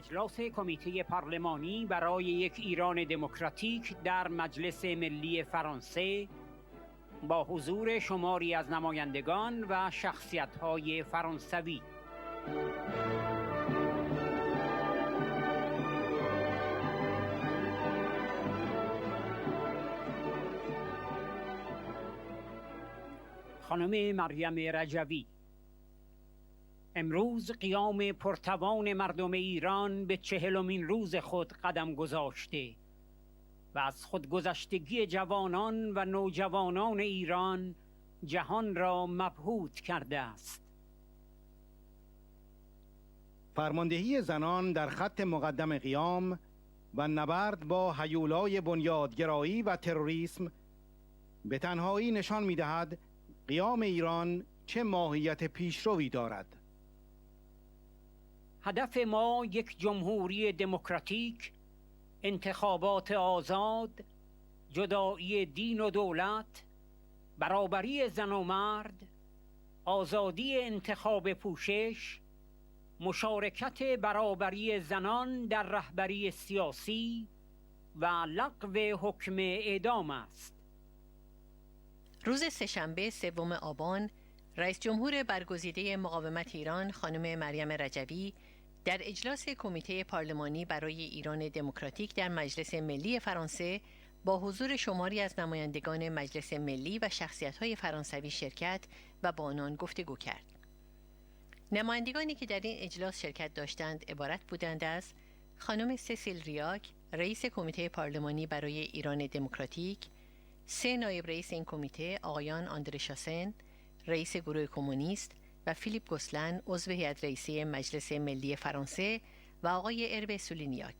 اجلاس کمیته پارلمانی برای یک ایران دموکراتیک در مجلس ملی فرانسه با حضور شماری از نمایندگان و شخصیت‌های فرانسوی. خانم مریم رجوی: امروز قیام پرتوان مردم ایران به 40مین روز خود قدم گذاشته و از خودگذشتگی جوانان و نوجوانان ایران جهان را مبهوت کرده است. فرماندهی زنان در خط مقدم قیام و نبرد با هیولای بنیادگرایی و تروریسم به تنهایی نشان می‌دهد قیام ایران چه ماهیت پیشروی دارد. هدف ما یک جمهوری دموکراتیک، انتخابات آزاد، جدایی دین و دولت، برابری زن و مرد، آزادی انتخاب پوشش، مشارکت برابری زنان در رهبری سیاسی و لغو حکم اعدام است. روز سه‌شنبه 3 آبان رئیس جمهور برگزیده مقاومت ایران خانم مریم رجوی در اجلاس کمیته پارلمانی برای ایران دموکراتیک در مجلس ملی فرانسه با حضور شماری از نمایندگان مجلس ملی و شخصیت‌های فرانسوی شرکت و با آنان گفتگو کرد. نمایندگانی که در این اجلاس شرکت داشتند عبارت بودند از خانم سسیل ریاک، رئیس کمیته پارلمانی برای ایران دموکراتیک، 3 نایب رئیس این کمیته آقایان آندره شاسن، رئیس گروه کمونیست و فیلیپ گوسلن، عضو هیئت رئیسه مجلس ملی فرانسه و آقای اربه سولینیاک.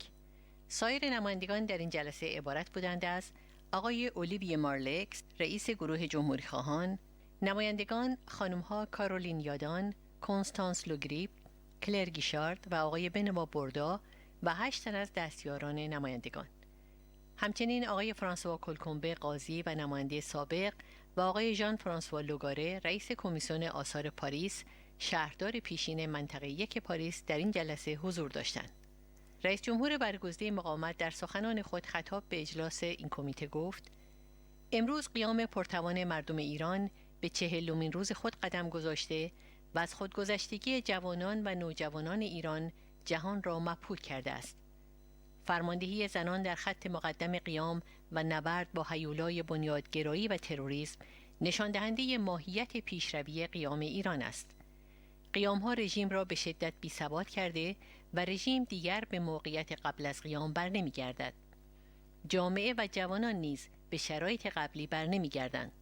سایر نمایندگان در این جلسه عبارت بودند از آقای اولیویه مارلکس، رئیس گروه جمهوری خواهان، نمایندگان خانم‌ها کارولین یادان، کنستانس لوگریپ، کلر گیشارد و آقای بنوا بوردا و 8 تن از دستیاران نمایندگان. همچنین آقای فرانسوا کلکومبه قاضی و نماینده سابق و آقای ژان فرانسوا لوگاره رئیس کمیسیون آثار پاریس، شهردار پیشین منطقه 1 پاریس در این جلسه حضور داشتند. رئیس جمهور برگزیده مقاومت در سخنان خود خطاب به اجلاس این کمیته گفت: امروز قیام پرتوان مردم ایران به 40مین روز خود قدم گذاشته و از خودگذشتگی جوانان و نوجوانان ایران جهان را مبهوت کرده است. فرماندهی زنان در خط مقدم قیام و نبرد با هیولای بنیادگرایی و تروریسم نشان دهنده ماهیت پیشروی قیام ایران است. قیام‌ها رژیم را به شدت بی‌ثبات کرده و رژیم دیگر به موقعیت قبل از قیام برنمی‌گردد. جامعه و جوانان نیز به شرایط قبلی برنمی‌گردند.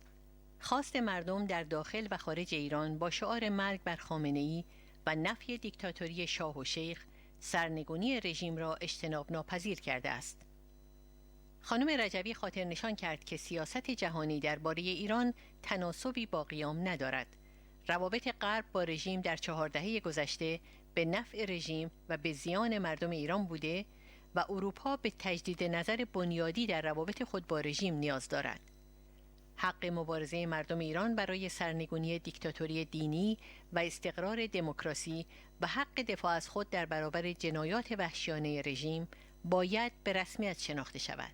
خواست مردم در داخل و خارج ایران با شعار مرگ بر خامنه‌ای و نفی دیکتاتوری شاه و شیخ سرنگونی رژیم را اجتناب ناپذیر کرده است. خانم رجوی خاطر نشان کرد که سیاست جهانی درباره ایران تناسبی با قیام ندارد. روابط غرب با رژیم در 4 دهه گذشته به نفع رژیم و به زیان مردم ایران بوده و اروپا به تجدید نظر بنیادی در روابط خود با رژیم نیاز دارد. حق مبارزه مردم ایران برای سرنگونی دیکتاتوری دینی و استقرار دموکراسی و حق دفاع از خود در برابر جنایات وحشیانه رژیم باید به رسمیت شناخته شود.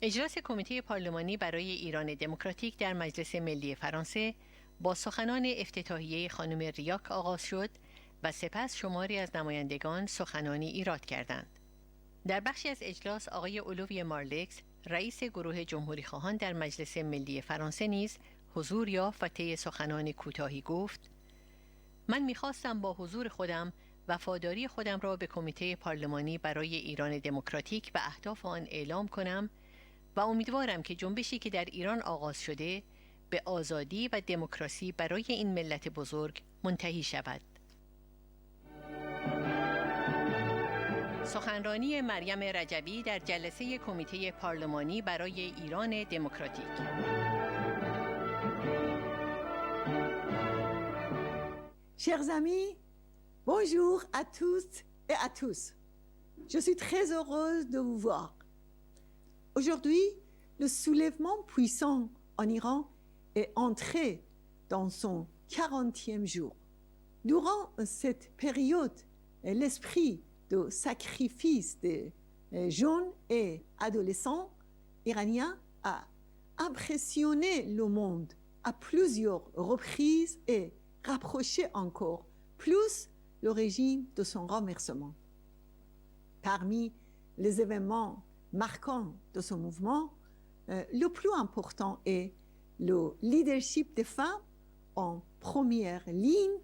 اجلاس کمیته پارلمانی برای ایران دموکراتیک در مجلس ملی فرانسه با سخنان افتتاحیه خانم ریاک آغاز شد و سپس شماری از نمایندگان سخنانی ایراد کردند. در بخشی از اجلاس آقای اولویه مارلکس، رئیس گروه جمهوری خواهان در مجلس ملی فرانسه نیز حضور یافت و طی سخنان کوتاهی گفت: من می‌خواستم با حضور خودم وفاداری خودم را به کمیته پارلمانی برای ایران دموکراتیک و اهداف آن اعلام کنم و امیدوارم که جنبشی که در ایران آغاز شده به آزادی و دموکراسی برای این ملت بزرگ منتهی شود. سخنرانی مریم رجوی در جلسه کمیته پارلمانی برای ایران دموکراتیک. Chers amis, bonjour à tous et à tous. Je suis très heureuse de vous voir. Aujourd'hui, le soulèvement puissant en Iran est entré dans son 40e jour. Durant cette période, l'esprit de sacrifice des jeunes et adolescents iraniens a impressionné le monde à plusieurs reprises et rapproché encore plus le régime de son renversement. Parmi les événements marquants de ce mouvement, le plus important est le leadership des femmes en première ligne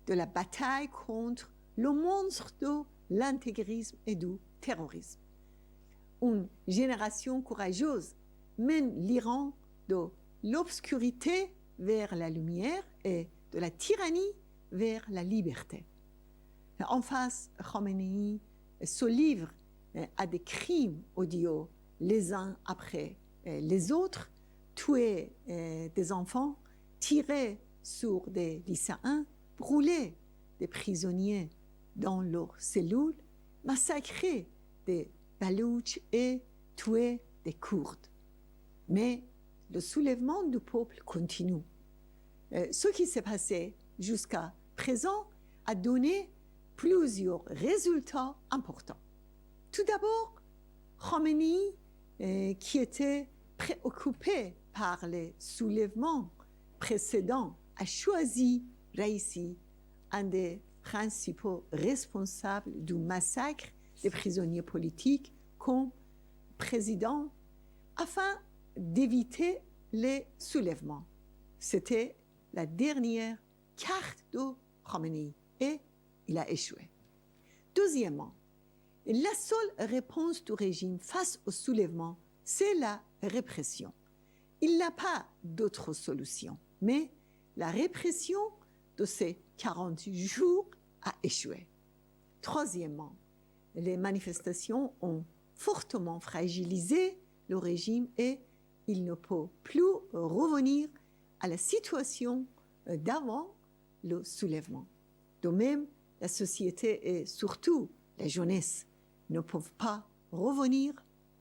de la bataille contre le monstre de l'intégrisme et du terrorisme. Une génération courageuse mène l'Iran de l'obscurité vers la lumière et de la tyrannie vers la liberté. En face, Khomeini se livre à des crimes odieux les uns après les autres, tuer des enfants, tirer sur des lycéens, brûler des prisonniers dans leurs cellules, massacrer des Baloutches et tuer des Kurdes. Mais le soulèvement du peuple continue. Ce qui s'est passé jusqu'à présent a donné plusieurs résultats importants. Tout d'abord, Khomeini, qui était préoccupé par les soulèvements précédents, a choisi Raisi, un des principaux responsables du massacre des prisonniers politiques, comme président afin d'éviter les soulèvements. C'était la dernière carte de Khomeini et il a échoué. Deuxièmement, la seule réponse du régime face au soulèvement, c'est la répression. Il n'a pas d'autre solution, mais la répression de ces 48 jours a échoué. Troisièmement, les manifestations ont fortement fragilisé le régime et il ne peut plus revenir à la situation d'avant le soulèvement. De même, la société et surtout la jeunesse ne peuvent pas revenir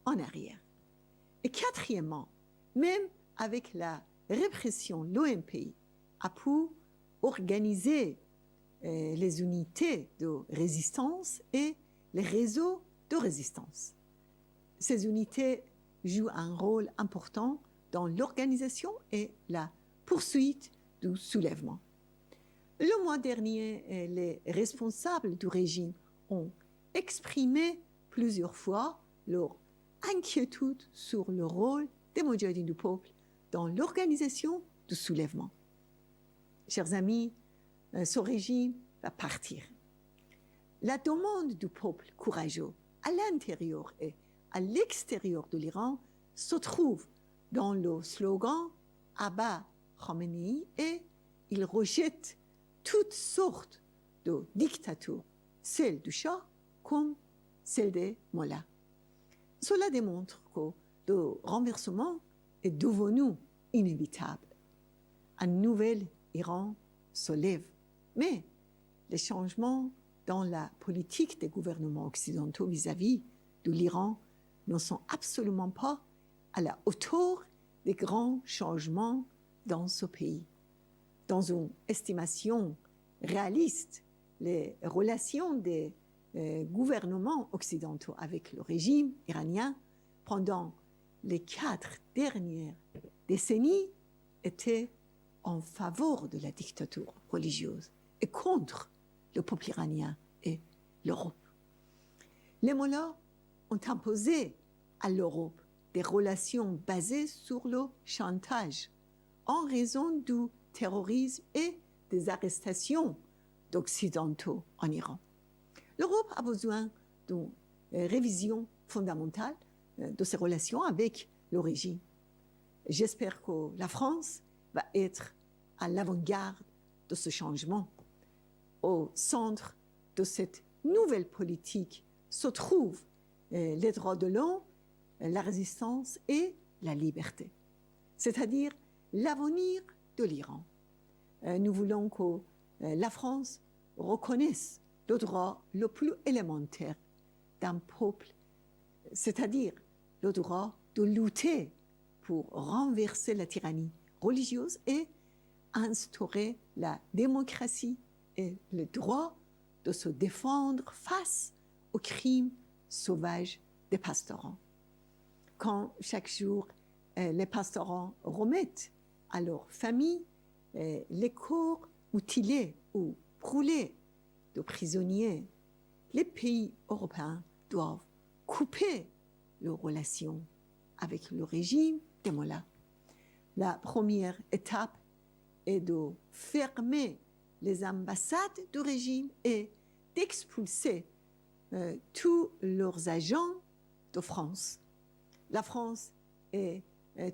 en arrière. Et quatrièmement, même avec la répression, l'OMPI a pu organiser les unités de résistance et les réseaux de résistance. Ces unités jouent un rôle important dans l'organisation et la poursuite du soulèvement. Le mois dernier, les responsables du régime ont exprimé plusieurs fois leur inquiétude sur le rôle des Moudjahidines du peuple dans l'organisation du soulèvement. Chers amis, ce régime va partir. La demande du peuple courageux à l'intérieur et à l'extérieur de l'Iran se trouve dans le slogan « Abba Khomeini » et il rejette toutes sortes de dictatures, celle du Shah comme celle des Mollahs. Cela démontre que le renversement est devenu inévitable. Un nouvel Iran se lève, mais les changements dans la politique des gouvernements occidentaux vis-à-vis de l'Iran ne sont absolument pas à la hauteur des grands changements dans ce pays. Dans une estimation réaliste, les relations des gouvernements occidentaux avec le régime iranien pendant les 4 dernières décennies étaient en faveur de la dictature religieuse et contre le peuple iranien et l'Europe. Les Mollahs ont imposé à l'Europe des relations basées sur le chantage en raison du terrorisme et des arrestations d'Occidentaux en Iran. L'Europe a besoin d'une révision fondamentale de ses relations avec le régime. J'espère que la France va être à l'avant-garde de ce changement. Au centre de cette nouvelle politique se trouvent les droits de l'homme, la résistance et la liberté, c'est-à-dire l'avenir de l'Iran. Nous voulons que la France reconnaisse le droit le plus élémentaire d'un peuple, c'est-à-dire le droit de lutter pour renverser la tyrannie religieuse et instaurer la démocratie et le droit de se défendre face aux crimes sauvages des pastoraux. Quand chaque jour les pastoraux remettent à leur famille les corps mutilés ou brûlés de prisonniers, les pays européens doivent couper leurs relations avec le régime des Mollahs. La première étape est de fermer les ambassades du régime et d'expulser tous leurs agents de France. La France et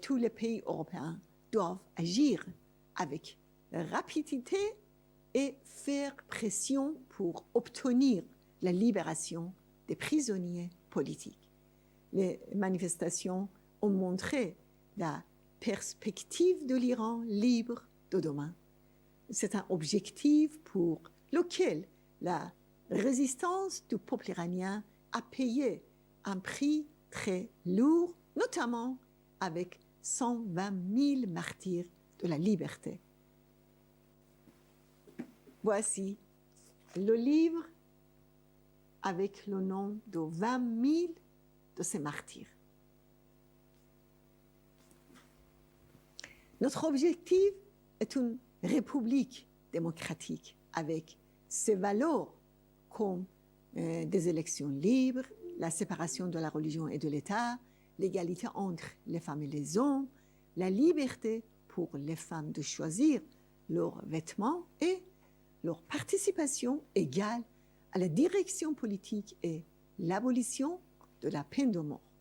tous les pays européens doivent agir avec rapidité et faire pression pour obtenir la libération des prisonniers politiques. Les manifestations ont montré la perspective de l'Iran libre de demain. C'est un objectif pour lequel la résistance du peuple iranien a payé un prix très lourd, notamment avec 120 000 martyrs de la liberté. Voici le livre avec le nom de 20 000 de ces martyrs. Notre objectif est une république démocratique avec ses valeurs comme des élections libres, la séparation de la religion et de l'État, l'égalité entre les femmes et les hommes, la liberté pour les femmes de choisir leurs vêtements et leur participation égale à la direction politique et l'abolition de la peine de mort.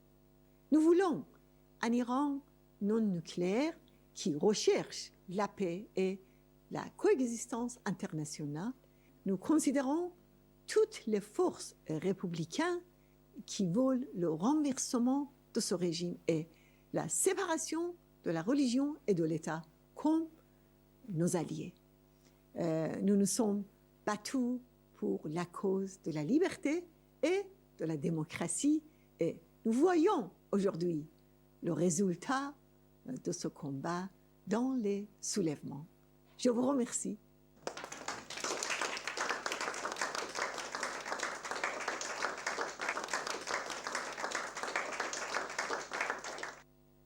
Nous voulons un Iran non nucléaire qui recherche la paix et la coexistence internationale. Nous considérons toutes les forces républicaines qui veulent le renversement de ce régime et la séparation de la religion et de l'État comme nos alliés. Nous nous sommes battus pour la cause de la liberté et de la démocratie et nous voyons aujourd'hui le résultat de ce combat dans les soulèvements. Je vous remercie.